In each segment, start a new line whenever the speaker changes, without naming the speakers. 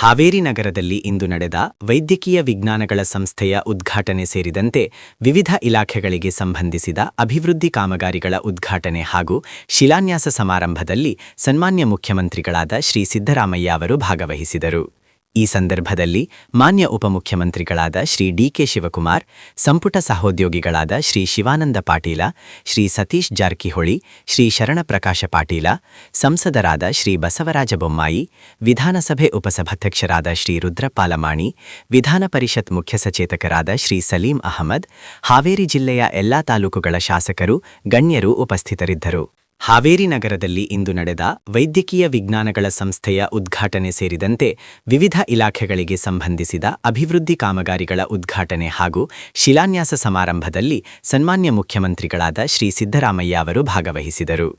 ಹಾವೇರಿ ನಗರದಲ್ಲಿ ಇಂದು ನಡೆದ ವೈದ್ಯಕೀಯ ವಿಜ್ಞಾನಗಳ ಸಂಸ್ಥೆಯ ಉದ್ಘಾಟನೆ ಸೇರಿದಂತೆ ವಿವಿಧ ಇಲಾಖೆಗಳಿಗೆ ಸಂಬಂಧಿಸಿದ ಅಭಿವೃದ್ಧಿ ಕಾಮಗಾರಿಗಳ ಉದ್ಘಾಟನೆ ಹಾಗೂ ಶಿಲಾನ್ಯಾಸ ಸಮಾರಂಭದಲ್ಲಿ ಸನ್ಮಾನ್ಯ ಮುಖ್ಯಮಂತ್ರಿಗಳಾದ ಶ್ರೀ ಸಿದ್ದರಾಮಯ್ಯ ಅವರು ಭಾಗವಹಿಸಿದರು. ಈ ಸಂದರ್ಭದಲ್ಲಿ ಮಾನ್ಯ ಉಪಮುಖ್ಯಮಂತ್ರಿಗಳಾದ ಶ್ರೀ ಡಿ.ಕೆ. ಶಿವಕುಮಾರ್, ಸಂಪುಟ ಸಹೋದ್ಯೋಗಿಗಳಾದ ಶ್ರೀ ಶಿವಾನಂದ ಪಾಟೀಲ, ಶ್ರೀ ಸತೀಶ್ ಜಾರಕಿಹೊಳಿ, ಶ್ರೀ ಶರಣಪ್ರಕಾಶ ಪಾಟೀಲ, ಸಂಸದರಾದ ಶ್ರೀ ಬಸವರಾಜ ಬೊಮ್ಮಾಯಿ, ವಿಧಾನಸಭೆ ಉಪಸಭಾಧ್ಯಕ್ಷರಾದ ಶ್ರೀ ರುದ್ರಪ್ಪ ಲಮಾಣಿ, ವಿಧಾನ ಪರಿಷತ್ ಮುಖ್ಯ ಸಚೇತಕರಾದ ಶ್ರೀ ಸಲೀಂ ಅಹಮದ್, ಹಾವೇರಿ ಜಿಲ್ಲೆಯ ಎಲ್ಲಾ ತಾಲೂಕುಗಳ ಶಾಸಕರು, ಗಣ್ಯರು ಉಪಸ್ಥಿತರಿದ್ದರು. ಹಾವೇರಿ ನಗರದಲ್ಲಿ ಇಂದು ನಡೆದ ವೈದ್ಯಕೀಯ ವಿಜ್ಞಾನಗಳ ಸಂಸ್ಥೆಯ ಉದ್ಘಾಟನೆ ಸೇರಿದಂತೆ ವಿವಿಧ ಇಲಾಖೆಗಳಿಗೆ ಸಂಬಂಧಿಸಿದ ಅಭಿವೃದ್ಧಿ ಕಾಮಗಾರಿಗಳ ಉದ್ಘಾಟನೆ ಹಾಗೂ ಶಿಲಾನ್ಯಾಸ ಸಮಾರಂಭದಲ್ಲಿ ಸನ್ಮಾನ್ಯ ಮುಖ್ಯಮಂತ್ರಿಗಳಾದ ಶ್ರೀ ಸಿದ್ದರಾಮಯ್ಯ ಅವರು ಭಾಗವಹಿಸಿದರು.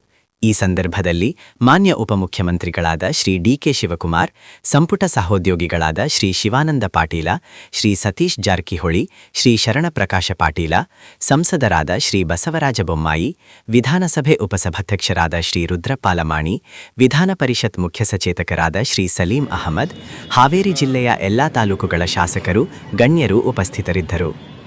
ಈ ಸಂದರ್ಭದಲ್ಲಿ ಮಾನ್ಯ ಉಪಮುಖ್ಯಮಂತ್ರಿಗಳಾದ ಶ್ರೀ ಡಿ.ಕೆ. ಶಿವಕುಮಾರ್, ಸಂಪುಟ ಸಹೋದ್ಯೋಗಿಗಳಾದ ಶ್ರೀ ಶಿವಾನಂದ ಪಾಟೀಲ, ಶ್ರೀ ಸತೀಶ್ ಜಾರಕಿಹೊಳಿ, ಶ್ರೀ ಶರಣಪ್ರಕಾಶ ಪಾಟೀಲ, ಸಂಸದರಾದ ಶ್ರೀ ಬಸವರಾಜ ಬೊಮ್ಮಾಯಿ, ವಿಧಾನಸಭೆ ಉಪಸಭಾಧ್ಯಕ್ಷರಾದ ಶ್ರೀ ರುದ್ರಪ್ಪ ಲಮಾಣಿ, ವಿಧಾನ ಪರಿಷತ್ ಮುಖ್ಯ ಸಚೇತಕರಾದ ಶ್ರೀ ಸಲೀಂ ಅಹಮದ್, ಹಾವೇರಿ ಜಿಲ್ಲೆಯ ಎಲ್ಲಾ ತಾಲೂಕುಗಳ ಶಾಸಕರು, ಗಣ್ಯರು ಉಪಸ್ಥಿತರಿದ್ದರು.